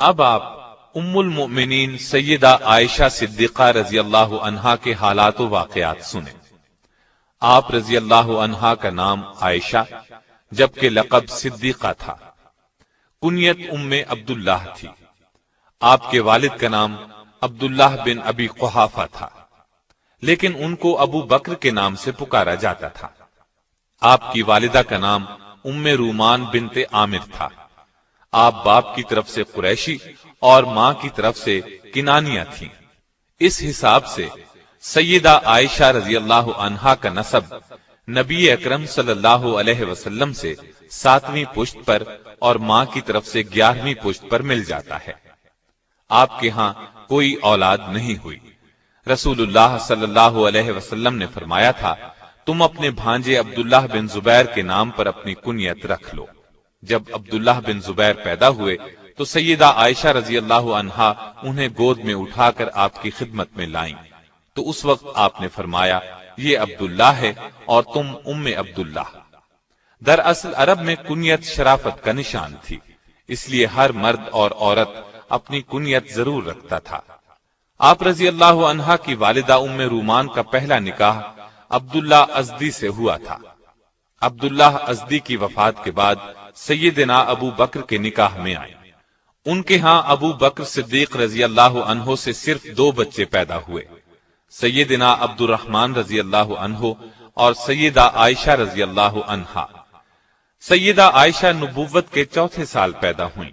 اب آپ ام المؤمنین سیدہ عائشہ صدیقہ رضی اللہ عنہا کے حالات و واقعات سنیں۔ آپ رضی اللہ عنہا کا نام عائشہ جبکہ لقب صدیقہ تھا۔ کنیت ام عبداللہ تھی۔ آپ کے والد کا نام عبداللہ بن ابی قحافہ تھا، لیکن ان کو ابو بکر کے نام سے پکارا جاتا تھا۔ آپ کی والدہ کا نام ام رومان بنت عامر تھا۔ آپ باپ کی طرف سے قریشی اور ماں کی طرف سے کنانیہ تھیں۔ اس حساب سے سیدہ عائشہ رضی اللہ عنہا کا نسب نبی اکرم صلی اللہ علیہ وسلم سے 7ویں پشت پر اور ماں کی طرف سے 11ویں پشت پر مل جاتا ہے۔ آپ کے ہاں کوئی اولاد نہیں ہوئی۔ رسول اللہ صلی اللہ علیہ وسلم نے فرمایا تھا، تم اپنے بھانجے عبداللہ بن زبیر کے نام پر اپنی کنیت رکھ لو۔ جب عبداللہ بن زبیر پیدا ہوئے تو سیدہ عائشہ رضی اللہ عنہا انہیں گود میں اٹھا کر آپ کی خدمت میں لائیں، تو اس وقت آپ نے فرمایا، یہ عبداللہ ہے اور تم ام عبداللہ۔ دراصل عرب میں کنیت شرافت کا نشان تھی، اس لیے ہر مرد اور عورت اپنی کنیت ضرور رکھتا تھا۔ آپ رضی اللہ عنہا کی والدہ ام رومان کا پہلا نکاح عبداللہ ازدی سے ہوا تھا۔ عبداللہ ازدی کی وفات کے بعد سیدنا ابو بکر کے نکاح میں آئے۔ ان کے ہاں ابو بکر صدیق رضی اللہ عنہ سے صرف 2 بچے پیدا ہوئے، سیدنا عبد الرحمن رضی اللہ عنہ اور سیدہ عائشہ رضی اللہ عنہا۔ سیدہ عائشہ نبوت کے 4تھے سال پیدا ہوئیں۔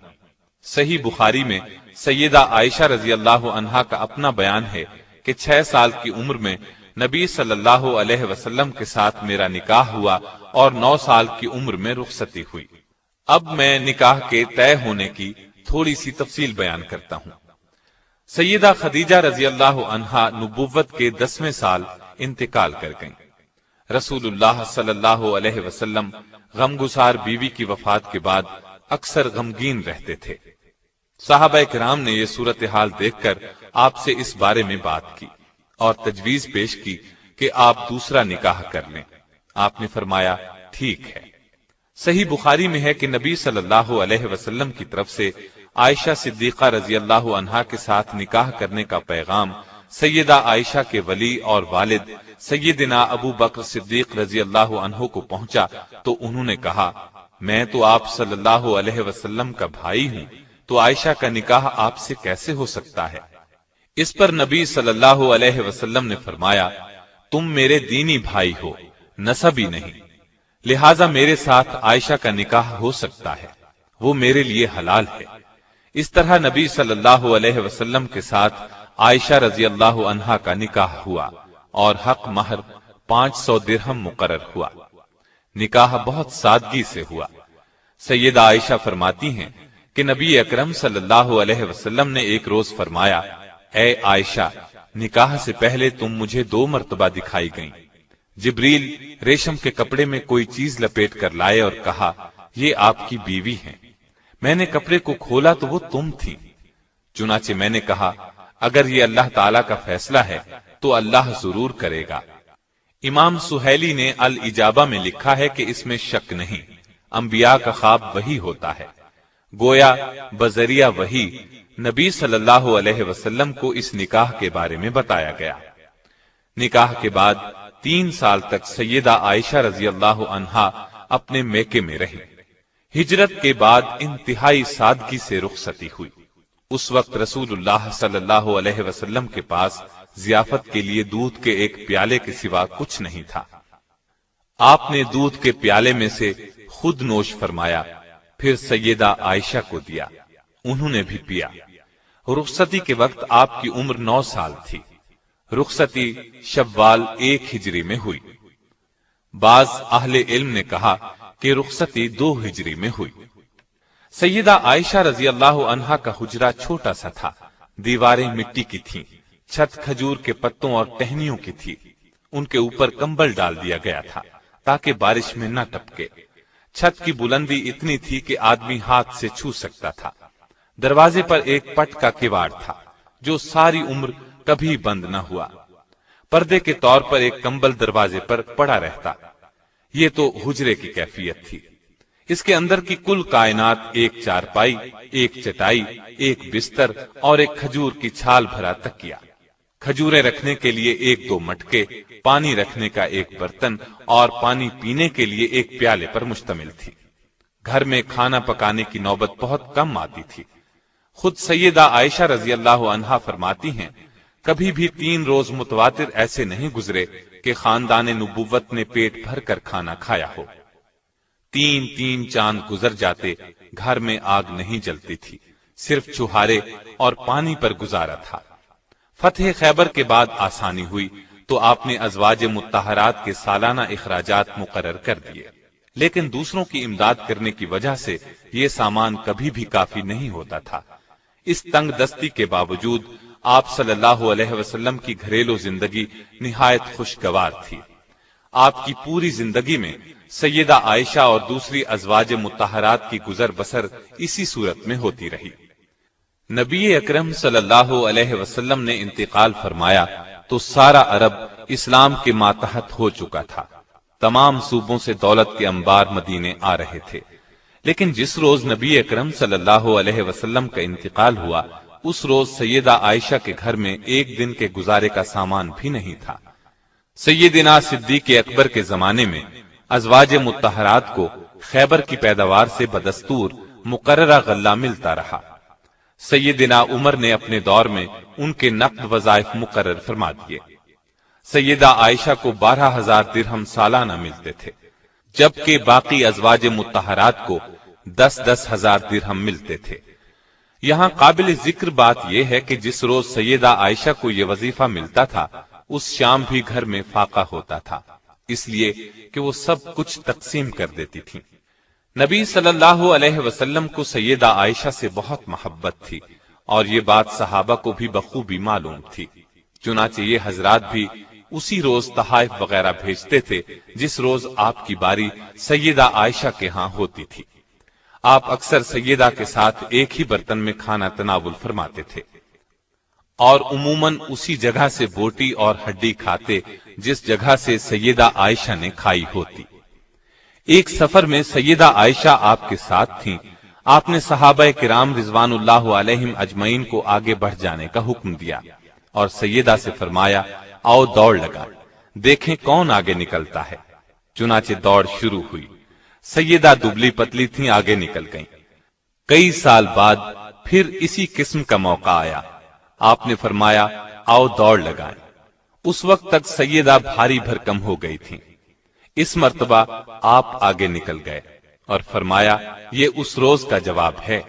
صحیح بخاری میں سیدہ عائشہ رضی اللہ عنہا کا اپنا بیان ہے کہ 6 سال کی عمر میں نبی صلی اللہ علیہ وسلم کے ساتھ میرا نکاح ہوا اور 9 سال کی عمر میں رخصتی ہوئی۔ اب میں نکاح کے طے ہونے کی تھوڑی سی تفصیل بیان کرتا ہوں۔ سیدہ خدیجہ رضی اللہ عنہا نبوت کے 10ویں سال انتقال کر گئیں۔ رسول اللہ صلی اللہ علیہ وسلم غمگسار بیوی کی وفات کے بعد اکثر غمگین رہتے تھے۔ صحابہ کرام نے یہ صورتحال دیکھ کر آپ سے اس بارے میں بات کی اور تجویز پیش کی کہ آپ دوسرا نکاح کر لیں۔ آپ نے فرمایا، ٹھیک ہے۔ صحیح بخاری میں ہے کہ نبی صلی اللہ علیہ وسلم کی طرف سے عائشہ صدیقہ رضی اللہ عنہا کے ساتھ نکاح کرنے کا پیغام سیدہ عائشہ کے ولی اور والد سیدنا ابو بکر صدیق رضی اللہ عنہ کو پہنچا تو انہوں نے کہا، میں تو آپ صلی اللہ علیہ وسلم کا بھائی ہوں، تو عائشہ کا نکاح آپ سے کیسے ہو سکتا ہے؟ اس پر نبی صلی اللہ علیہ وسلم نے فرمایا، تم میرے دینی بھائی ہو، نسبی نہیں، لہذا میرے ساتھ عائشہ کا نکاح ہو سکتا ہے، وہ میرے لیے حلال ہے۔ اس طرح نبی صلی اللہ علیہ وسلم کے ساتھ عائشہ رضی اللہ عنہا کا نکاح ہوا اور حق مہر 500 درہم مقرر ہوا۔ نکاح بہت سادگی سے ہوا۔ سیدہ عائشہ فرماتی ہیں کہ نبی اکرم صلی اللہ علیہ وسلم نے ایک روز فرمایا، اے عائشہ، نکاح سے پہلے تم مجھے 2 مرتبہ دکھائی گئیں۔ جبریل ریشم کے کپڑے میں کوئی چیز لپیٹ کر لائے اور کہا، یہ آپ کی بیوی ہیں۔ میں نے کپڑے کو کھولا تو وہ تم تھی۔ چنانچہ میں نے کہا، اگر یہ اللہ تعالیٰ کا فیصلہ ہے تو اللہ ضرور کرے گا۔ امام سہیلی نے الاجابہ میں لکھا ہے کہ اس میں شک نہیں، انبیاء کا خواب وہی ہوتا ہے۔ گویا بذریعہ وحی نبی صلی اللہ علیہ وسلم کو اس نکاح کے بارے میں بتایا گیا۔ نکاح کے بعد 3 سال تک سیدہ عائشہ رضی اللہ عنہا اپنے میکے میں رہی۔ ہجرت کے بعد انتہائی سادگی سے رخصتی ہوئی۔ اس وقت رسول اللہ صلی اللہ علیہ وسلم کے پاس ضیافت کے لیے دودھ کے ایک پیالے کے سوا کچھ نہیں تھا۔ آپ نے دودھ کے پیالے میں سے خود نوش فرمایا، پھر سیدہ عائشہ کو دیا، انہوں نے بھی پیا۔ رخصتی کے وقت آپ کی عمر 9 سال تھی۔ رخصتی شوال 1 ہجری میں ہوئی۔ بعض اہل علم نے کہا کہ رخصتی 2 ہجری میں ہوئی۔ سیدہ عائشہ رضی اللہ عنہا کا حجرہ چھوٹا سا تھا، دیواریں مٹی کی تھیں، چھت کھجور کے پتوں اور ٹہنیوں کی تھی۔ ان کے اوپر کمبل ڈال دیا گیا تھا تاکہ بارش میں نہ ٹپکے۔ چھت کی بلندی اتنی تھی کہ آدمی ہاتھ سے چھو سکتا تھا۔ دروازے پر ایک پٹ کا کواڑ تھا جو ساری عمر کبھی بند نہ ہوا۔ پردے کے طور پر ایک کمبل دروازے پر پڑا رہتا۔ یہ تو حجرے کی کیفیت تھی۔ اس کے اندر کی کل کائنات ایک چارپائی، ایک چٹائی، ایک بستر اور ایک کھجور کی چھال بھرا تکیہ، کھجوریں رکھنے کے لیے ایک دو مٹکے، پانی رکھنے کا ایک برتن اور پانی پینے کے لیے ایک پیالے پر مشتمل تھی۔ گھر میں کھانا پکانے کی نوبت بہت کم آتی تھی۔ خود سیدہ عائشہ رضی اللہ عنہا فرماتی ہیں، کبھی بھی 3 روز متواتر ایسے نہیں گزرے کہ خاندان نبوت نے پیٹ بھر کر کھانا کھایا ہو۔ 3 چاند گزر جاتے، گھر میں آگ نہیں جلتی تھی، صرف چوہارے اور پانی پر گزارا تھا۔ فتح خیبر کے بعد آسانی ہوئی تو آپ نے ازواج مطہرات کے سالانہ اخراجات مقرر کر دیے، لیکن دوسروں کی امداد کرنے کی وجہ سے یہ سامان کبھی بھی کافی نہیں ہوتا تھا۔ اس تنگ دستی کے باوجود آپ صلی اللہ علیہ وسلم کی گھریلو زندگی نہایت خوشگوار تھی۔ آپ کی پوری زندگی میں سیدہ عائشہ اور دوسری ازواج مطہرات کی گزر بسر اسی صورت میں ہوتی رہی۔ نبی اکرم صلی اللہ علیہ وسلم نے انتقال فرمایا تو سارا عرب اسلام کے ماتحت ہو چکا تھا۔ تمام صوبوں سے دولت کے انبار مدینے آ رہے تھے، لیکن جس روز نبی اکرم صلی اللہ علیہ وسلم کا انتقال ہوا، اس روز سیدہ عائشہ کے گھر میں ایک دن کے گزارے کا سامان بھی نہیں تھا۔ سیدنا صدیق اکبر کے زمانے میں ازواج مطہرات کو خیبر کی پیداوار سے بدستور مقررہ غلہ ملتا رہا۔ سیدنا عمر نے اپنے دور میں ان کے نقد وظائف مقرر فرما دیے۔ سیدہ عائشہ کو 12,000 درہم سالانہ ملتے تھے، جبکہ باقی ازواج مطہرات کو 10,000 درہم ملتے تھے۔ یہاں قابل ذکر بات یہ ہے کہ جس روز سیدہ عائشہ کو یہ وظیفہ ملتا تھا، اس شام بھی گھر میں فاقہ ہوتا تھا، اس لیے کہ وہ سب کچھ تقسیم کر دیتی تھی۔ نبی صلی اللہ علیہ وسلم کو سیدہ عائشہ سے بہت محبت تھی، اور یہ بات صحابہ کو بھی بخوبی معلوم تھی۔ چنانچہ یہ حضرات بھی اسی روز تحائف وغیرہ بھیجتے تھے جس روز آپ کی باری سیدہ عائشہ کے ہاں ہوتی تھی۔ آپ اکثر سیدہ کے ساتھ ایک ہی برتن میں کھانا تناول فرماتے تھے، اور عموماً اسی جگہ سے بوٹی اور ہڈی کھاتے جس جگہ سے سیدہ عائشہ نے کھائی ہوتی۔ ایک سفر میں سیدہ عائشہ آپ کے ساتھ تھیں۔ آپ نے صحابہ کرام رضوان اللہ علیہم اجمعین کو آگے بڑھ جانے کا حکم دیا اور سیدہ سے فرمایا، آؤ دوڑ لگا، دیکھیں کون آگے نکلتا ہے۔ چنانچہ دوڑ شروع ہوئی۔ سیدہ دبلی پتلی تھیں، آگے نکل گئیں۔ کئی سال بعد پھر اسی قسم کا موقع آیا۔ آپ نے فرمایا، آؤ دوڑ لگائیں۔ اس وقت تک سیدہ بھاری بھرکم ہو گئی تھیں۔ اس مرتبہ آپ آگے نکل گئے اور فرمایا، یہ اس روز کا جواب ہے۔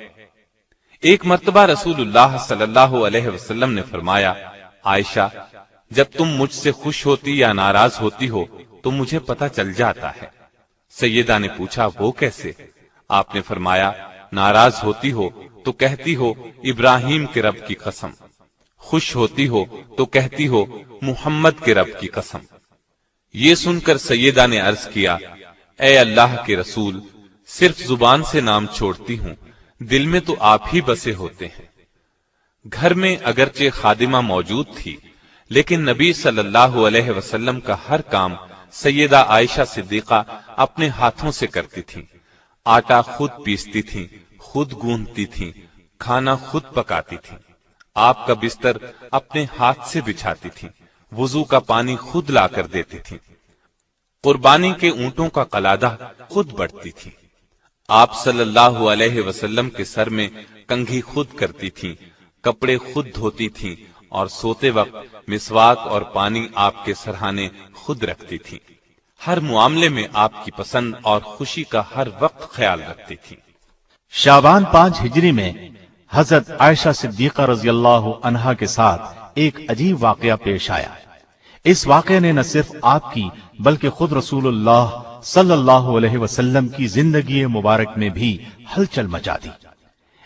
ایک مرتبہ رسول اللہ صلی اللہ علیہ وسلم نے فرمایا، عائشہ، جب تم مجھ سے خوش ہوتی یا ناراض ہوتی ہو تو مجھے پتہ چل جاتا ہے۔ سیدہ نے پوچھا، وہ کیسے؟ آپ نے فرمایا، ناراض ہوتی ہو تو کہتی ہو ابراہیم کے رب کی قسم، خوش ہوتی ہو تو کہتی ہو محمد کے رب کی قسم۔ یہ سن کر سیدہ نے عرض کیا، اے اللہ کے رسول، صرف زبان سے نام چھوڑتی ہوں، دل میں تو آپ ہی بسے ہوتے ہیں۔ گھر میں اگرچہ خادمہ موجود تھی، لیکن نبی صلی اللہ علیہ وسلم کا ہر کام سیدہ عائشہ صدیقہ اپنے ہاتھوں سے کرتی تھیں۔ آٹا خود پیستی تھیں، خود گوندتی تھیں، کھانا خود پکاتی تھیں، آپ کا بستر اپنے ہاتھ سے بچھاتی تھیں، وضو کا پانی خود لا کر دیتی تھیں، قربانی کے اونٹوں کا قلادہ خود بڑھتی تھیں، آپ صلی اللہ علیہ وسلم کے سر میں کنگھی خود کرتی تھیں، کپڑے خود دھوتی تھیں، اور سوتے وقت مسواک اور پانی آپ کے سرہانے خود رکھتی تھیں۔ ہر معاملے میں آپ کی پسند اور خوشی کا ہر وقت خیال رکھتی تھیں۔ شعبان 5 ہجری میں حضرت عائشہ صدیقہ رضی اللہ عنہا کے ساتھ ایک عجیب واقعہ پیش آیا۔ اس واقعے نے نہ صرف آپ کی بلکہ خود رسول اللہ صلی اللہ علیہ وسلم کی زندگی مبارک میں بھی ہلچل مچا دی۔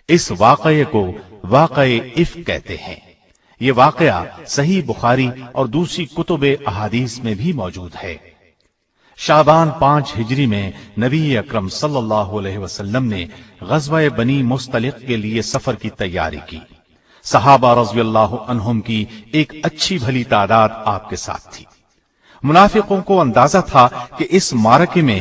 اس واقعے کو واقعہ افک کہتے ہیں۔ یہ واقعہ صحیح بخاری اور دوسری کتب احادیث میں بھی موجود ہے۔ شعبان 5 ہجری میں نبی اکرم صلی اللہ علیہ وسلم نے غزوہ بنی مستلق کے لیے سفر کی تیاری کی۔ صحابہ رضی اللہ عنہم کی ایک اچھی بھلی تعداد آپ کے ساتھ تھی۔ منافقوں کو اندازہ تھا کہ اس معرکے میں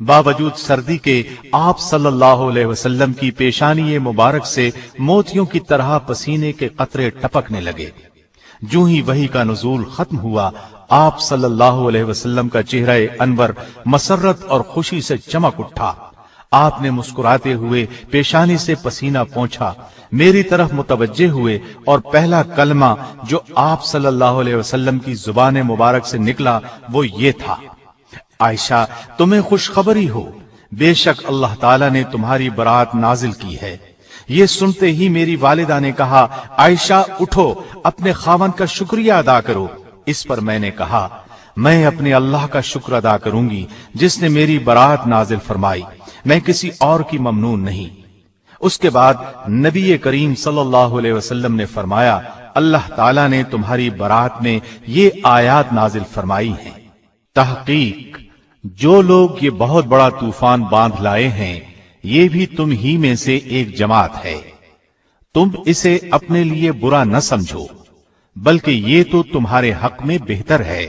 باوجود سردی کے آپ صلی اللہ علیہ وسلم کی پیشانی مبارک سے موتیوں کی طرح پسینے کے قطرے ٹپکنے لگے۔ جو ہی وحی کا نزول ختم ہوا، آپ صلی اللہ علیہ وسلم کا چہرہ انور مسرت اور خوشی سے چمک اٹھا۔ آپ نے مسکراتے ہوئے پیشانی سے پسینہ پونچھا، میری طرف متوجہ ہوئے، اور پہلا کلمہ جو آپ صلی اللہ علیہ وسلم کی زبان مبارک سے نکلا وہ یہ تھا: عائشہ، تمہیں خوشخبری ہو، بے شک اللہ تعالیٰ نے تمہاری برات نازل کی ہے۔ یہ سنتے ہی میری والدہ نے کہا، عائشہ اٹھو، اپنے خاوند کا شکریہ ادا کرو۔ اس پر میں نے کہا، میں اپنے اللہ کا شکر ادا کروں گی جس نے میری برات نازل فرمائی، میں کسی اور کی ممنون نہیں۔ اس کے بعد نبی کریم صلی اللہ علیہ وسلم نے فرمایا، اللہ تعالیٰ نے تمہاری برات میں یہ آیات نازل فرمائی ہیں: تحقیق جو لوگ یہ بہت بڑا طوفان باندھ لائے ہیں، یہ بھی تم ہی میں سے ایک جماعت ہے۔ تم اسے اپنے لیے برا نہ سمجھو، بلکہ یہ تو تمہارے حق میں بہتر ہے۔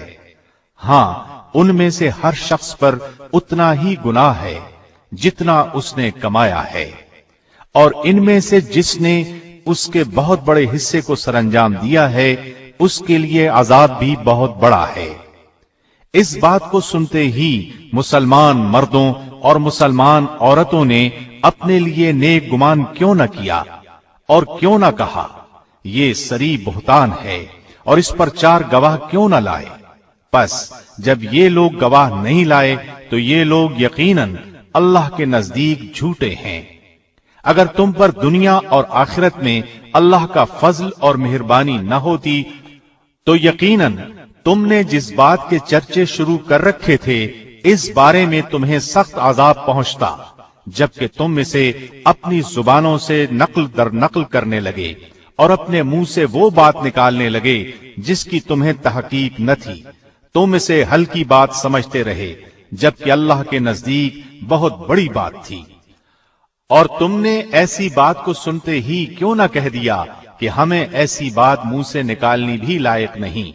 ہاں، ان میں سے ہر شخص پر اتنا ہی گناہ ہے جتنا اس نے کمایا ہے، اور ان میں سے جس نے اس کے بہت بڑے حصے کو سر انجام دیا ہے، اس کے لیے عذاب بھی بہت بڑا ہے۔ اس بات کو سنتے ہی مسلمان مردوں اور مسلمان عورتوں نے اپنے لیے نیک گمان کیوں نہ کیا اور کیوں نہ کہا، یہ سری بہتان ہے، اور اس پر 4 گواہ کیوں نہ لائے؟ پس جب یہ لوگ گواہ نہیں لائے تو یہ لوگ یقیناً اللہ کے نزدیک جھوٹے ہیں۔ اگر تم پر دنیا اور آخرت میں اللہ کا فضل اور مہربانی نہ ہوتی تو یقیناً تم نے جس بات کے چرچے شروع کر رکھے تھے اس بارے میں تمہیں سخت عذاب پہنچتا، جبکہ تم اسے اپنی زبانوں سے نقل در نقل کرنے لگے اور اپنے منہ سے وہ بات نکالنے لگے جس کی تمہیں تحقیق نہ تھی۔ تم اسے ہلکی بات سمجھتے رہے، جبکہ اللہ کے نزدیک بہت بڑی بات تھی۔ اور تم نے ایسی بات کو سنتے ہی کیوں نہ کہہ دیا کہ ہمیں ایسی بات منہ سے نکالنی بھی لائق نہیں؟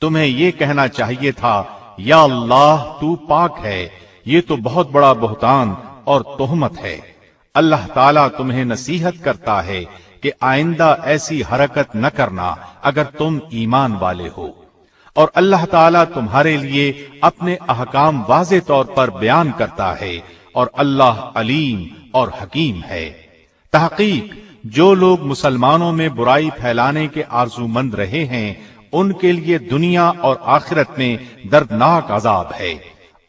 تمہیں یہ کہنا چاہیے تھا، یا اللہ تو پاک ہے، یہ تو بہت بڑا بہتان اور تہمت ہے۔ اللہ تعالیٰ تمہیں نصیحت کرتا ہے کہ آئندہ ایسی حرکت نہ کرنا اگر تم ایمان والے ہو، اور اللہ تعالیٰ تمہارے لیے اپنے احکام واضح طور پر بیان کرتا ہے، اور اللہ علیم اور حکیم ہے۔ تحقیق جو لوگ مسلمانوں میں برائی پھیلانے کے آرزو مند رہے ہیں، ان کے لیے دنیا اور آخرت میں دردناک عذاب ہے،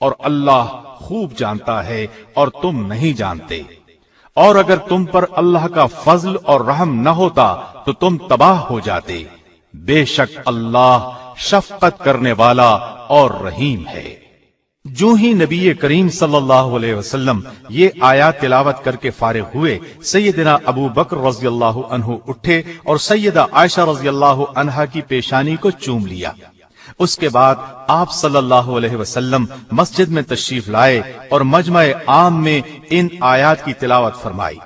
اور اللہ خوب جانتا ہے اور تم نہیں جانتے۔ اور اگر تم پر اللہ کا فضل اور رحم نہ ہوتا تو تم تباہ ہو جاتے۔ بے شک اللہ شفقت کرنے والا اور رحیم ہے۔ جو ہی نبی کریم صلی اللہ علیہ وسلم یہ آیات تلاوت کر کے فارغ ہوئے، سیدنا ابو بکر رضی اللہ عنہ اٹھے اور سیدہ عائشہ رضی اللہ عنہا کی پیشانی کو چوم لیا۔ اس کے بعد آپ صلی اللہ علیہ وسلم مسجد میں تشریف لائے اور مجمع عام میں ان آیات کی تلاوت فرمائی۔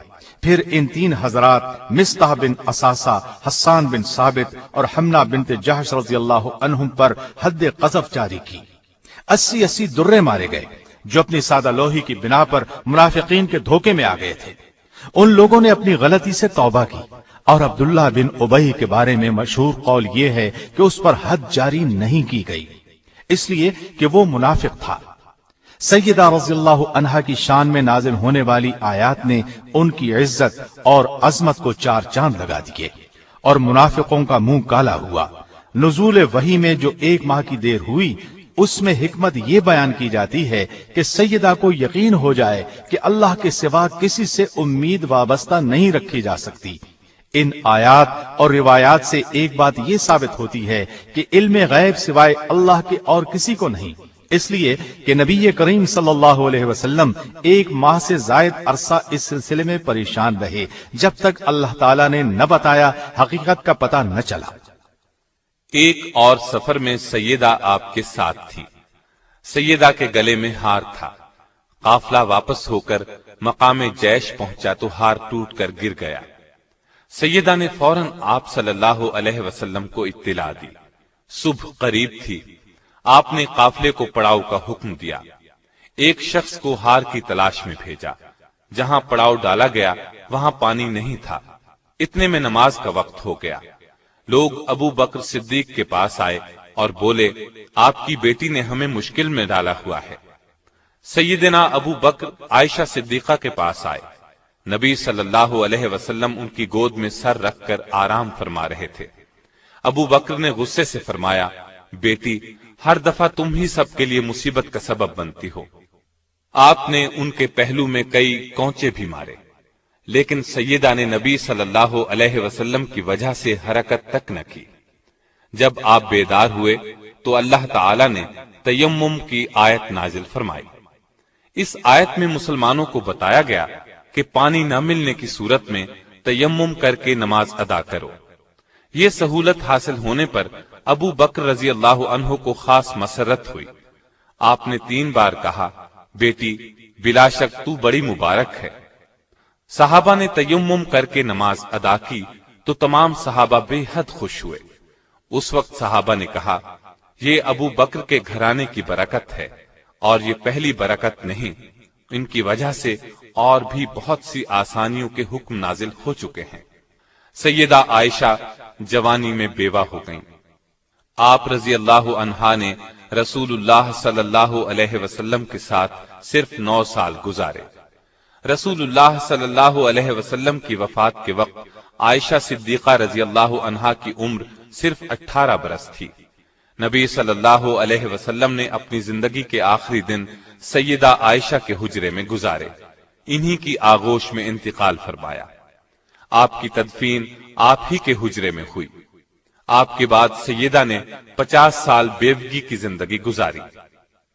پھر ان 3 حضرات مصطح بن اساسہ، حسان بن ثابت اور حمنہ بنت جحش رضی اللہ عنہم پر حد قذف جاری کی۔ 80 درے مارے گئے جو اپنی سادہ لوہی کی بنا پر منافقین کے دھوکے میں آ گئے تھے۔ ان لوگوں نے اپنی غلطی سے توبہ کی، اور عبداللہ بن ابی کے بارے میں مشہور قول یہ ہے کہ اس پر حد جاری نہیں کی گئی، اس لیے کہ وہ منافق تھا۔ سیدہ رضی اللہ عنہا کی شان میں نازل ہونے والی آیات نے ان کی عزت اور عظمت کو 4 چاند لگا دیے، اور منافقوں کا منہ کالا ہوا۔ نزول وحی میں جو 1 ماہ کی دیر ہوئی، اس میں حکمت یہ بیان کی جاتی ہے کہ سیدہ کو یقین ہو جائے کہ اللہ کے سوا کسی سے امید وابستہ نہیں رکھی جا سکتی۔ ان آیات اور روایات سے ایک بات یہ ثابت ہوتی ہے کہ علم غیب سوائے اللہ کے اور کسی کو نہیں، اس لیے کہ نبی کریم صلی اللہ علیہ وسلم 1 ماہ سے زائد عرصہ اس سلسلے میں پریشان رہے، جب تک اللہ تعالیٰ نے نہ بتایا، حقیقت کا پتہ نہ چلا۔ ایک اور سفر میں سیدہ آپ کے ساتھ تھی۔ سیدہ کے گلے میں ہار تھا۔ قافلہ واپس ہو کر مقام جیش پہنچا تو ہار ٹوٹ کر گر گیا۔ سیدہ نے فوراً آپ صلی اللہ علیہ وسلم کو اطلاع دی۔ صبح قریب تھی۔ آپ نے قافلے کو پڑاؤ کا حکم دیا۔ ایک شخص کو ہار کی تلاش میں بھیجا، جہاں پڑاؤ ڈالا گیا وہاں پانی نہیں تھا۔ اتنے میں نماز کا وقت ہو گیا۔ لوگ ابو بکر صدیق کے پاس آئے اور بولے، آپ کی بیٹی نے ہمیں مشکل میں ڈالا ہوا ہے۔ سیدنا ابو بکر عائشہ صدیقہ کے پاس آئے۔ نبی صلی اللہ علیہ وسلم ان کی گود میں سر رکھ کر آرام فرما رہے تھے۔ ابو بکر نے غصے سے فرمایا، بیٹی، ہر دفعہ تم ہی سب کے لیے مصیبت کا سبب بنتی ہو۔ آپ نے ان کے پہلو میں کئی کونچے بھی مارے، لیکن سیدہ نے نبی صلی اللہ علیہ وسلم کی وجہ سے حرکت تک نہ کی۔ جب آپ بیدار ہوئے تو اللہ تعالی نے تیمم کی آیت نازل فرمائی۔ اس آیت میں مسلمانوں کو بتایا گیا کہ پانی نہ ملنے کی صورت میں تیمم کر کے نماز ادا کرو۔ یہ سہولت حاصل ہونے پر ابو بکر رضی اللہ عنہ کو خاص مسرت ہوئی۔ آپ نے 3 بار کہا، بیٹی، بلا شک تو بڑی مبارک ہے۔ صحابہ نے تیمم کر کے نماز ادا کی تو تمام صحابہ بے حد خوش ہوئے۔ اس وقت صحابہ نے کہا، یہ ابو بکر کے گھرانے کی برکت ہے، اور یہ پہلی برکت نہیں، ان کی وجہ سے اور بھی بہت سی آسانیوں کے حکم نازل ہو چکے ہیں۔ سیدہ عائشہ جوانی میں بیوہ ہو گئیں۔ آپ رضی اللہ عنہا نے رسول اللہ صلی اللہ علیہ وسلم کے ساتھ صرف 9 سال گزارے۔ رسول اللہ صلی اللہ علیہ وسلم کی وفات کے وقت عائشہ صدیقہ رضی اللہ عنہا کی عمر صرف 18 برس تھی۔ نبی صلی اللہ علیہ وسلم نے اپنی زندگی کے آخری دن سیدہ عائشہ کے حجرے میں گزارے، انہی کی آغوش میں انتقال فرمایا۔ آپ کی تدفین آپ ہی کے حجرے میں ہوئی۔ آپ کے بعد سیدہ نے 50 سال بیوگی کی زندگی گزاری۔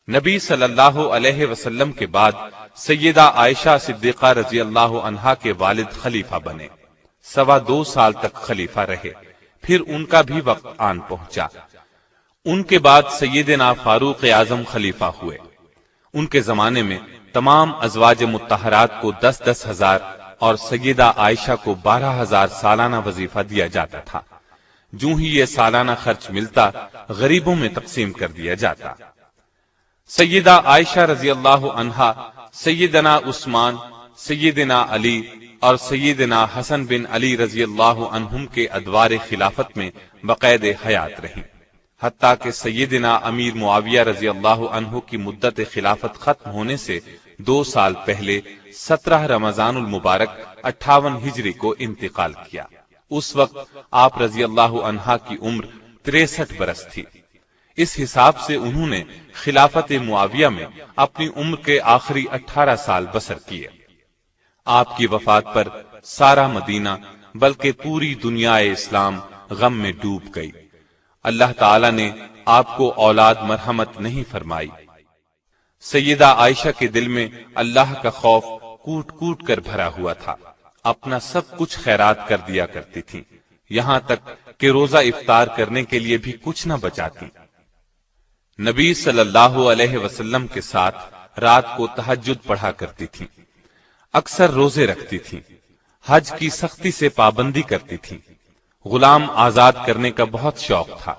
نبی صلی اللہ علیہ وسلم کے بعد سیدہ عائشہ صدیقہ رضی اللہ عنہا کے والد خلیفہ بنے، 2.25 سال تک خلیفہ رہے، پھر ان کا بھی وقت آن پہنچا۔ ان کے بعد سیدنا فاروق اعظم خلیفہ ہوئے۔ ان کے زمانے میں تمام ازواج مطہرات کو 10-10 ہزار اور سیدہ عائشہ کو 12,000 سالانہ وظیفہ دیا جاتا تھا۔ جو ہی یہ سالانہ خرچ ملتا غریبوں میں تقسیم کر دیا جاتا۔ سیدہ عائشہ رضی اللہ عنہا سیدنا عثمان، سیدنا علی اور سیدنا حسن بن علی رضی اللہ عنہم کے ادوار خلافت میں بقید حیات رہیں، حتیٰ کہ سیدنا امیر معاویہ رضی اللہ عنہ کی مدت خلافت ختم ہونے سے 2 سال پہلے 17 رمضان المبارک 58 ہجری کو انتقال کیا۔ اس وقت آپ رضی اللہ عنہا کی عمر 63 برس تھی۔ اس حساب سے انہوں نے خلافت معاویہ میں اپنی عمر کے آخری 18 سال بسر کیے۔ آپ کی وفات پر سارا مدینہ بلکہ پوری دنیا اسلام غم میں ڈوب گئی۔ اللہ تعالی نے آپ کو اولاد مرحمت نہیں فرمائی۔ سیدہ عائشہ کے دل میں اللہ کا خوف کوٹ کوٹ کر بھرا ہوا تھا، اپنا سب کچھ خیرات کر دیا کرتی تھی، یہاں تک کہ روزہ افطار کرنے کے لیے بھی کچھ نہ بچاتی۔ نبی صلی اللہ علیہ وسلم کے ساتھ رات کو تہجد پڑھا کرتی تھی، اکثر روزے رکھتی تھی، حج کی سختی سے پابندی کرتی تھی، غلام آزاد کرنے کا بہت شوق تھا۔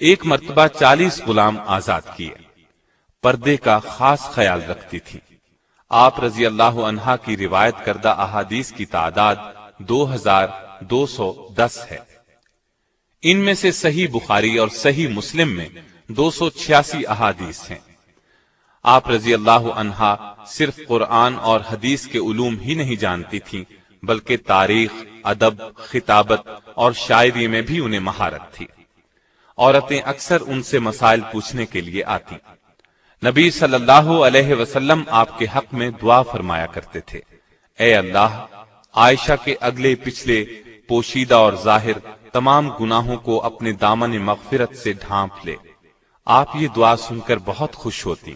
ایک مرتبہ 40 غلام آزاد کیے۔ پردے کا خاص خیال رکھتی تھی۔ آپ رضی اللہ عنہا کی روایت کردہ احادیث کی تعداد 2210 ہے۔ ان میں سے صحیح بخاری اور صحیح مسلم میں 286 احادیث ہیں۔ آپ رضی اللہ عنہا صرف قرآن اور حدیث کے علوم ہی نہیں جانتی تھیں، بلکہ تاریخ، ادب، خطابت اور شاعری میں بھی انہیں مہارت تھی۔ عورتیں اکثر ان سے مسائل پوچھنے کے لیے آتی۔ نبی صلی اللہ علیہ وسلم آپ کے حق میں دعا فرمایا کرتے تھے، اے اللہ، عائشہ کے اگلے پچھلے، پوشیدہ اور ظاہر تمام گناہوں کو اپنے دامن مغفرت سے ڈھانپ لے۔ آپ یہ دعا سن کر بہت خوش ہوتی۔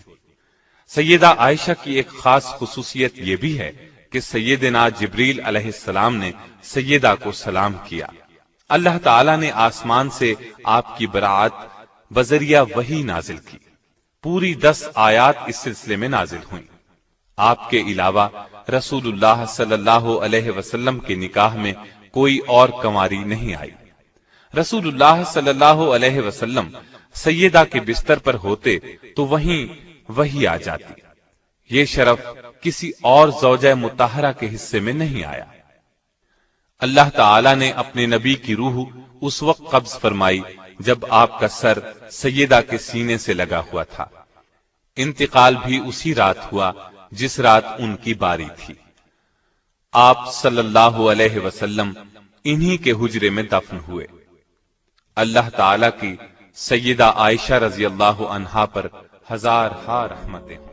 سیدہ عائشہ کی ایک خاص خصوصیت یہ بھی ہے کہ سیدنا جبریل علیہ السلام نے سیدہ کو سلام کیا۔ اللہ تعالی نے آسمان سے آپ کی برات بذریعہ وحی نازل کی۔ پوری 10 آیات اس سلسلے میں نازل ہوئیں۔ آپ کے علاوہ رسول اللہ صلی اللہ علیہ وسلم کے نکاح میں کوئی اور کنواری نہیں آئی۔ رسول اللہ صلی اللہ علیہ وسلم سیدہ کے بستر پر ہوتے تو وہیں وحی آ جاتی۔ یہ شرف کسی اور زوجہ مطہرہ کے حصے میں نہیں آیا۔ اللہ تعالی نے اپنے نبی کی روح اس وقت قبض فرمائی جب آپ کا سر سیدہ کے سینے سے لگا ہوا تھا۔ انتقال بھی اسی رات ہوا جس رات ان کی باری تھی۔ آپ صلی اللہ علیہ وسلم انہی کے حجرے میں دفن ہوئے۔ اللہ تعالی کی سیدہ عائشہ رضی اللہ عنہا پر ہزار رحمتیں۔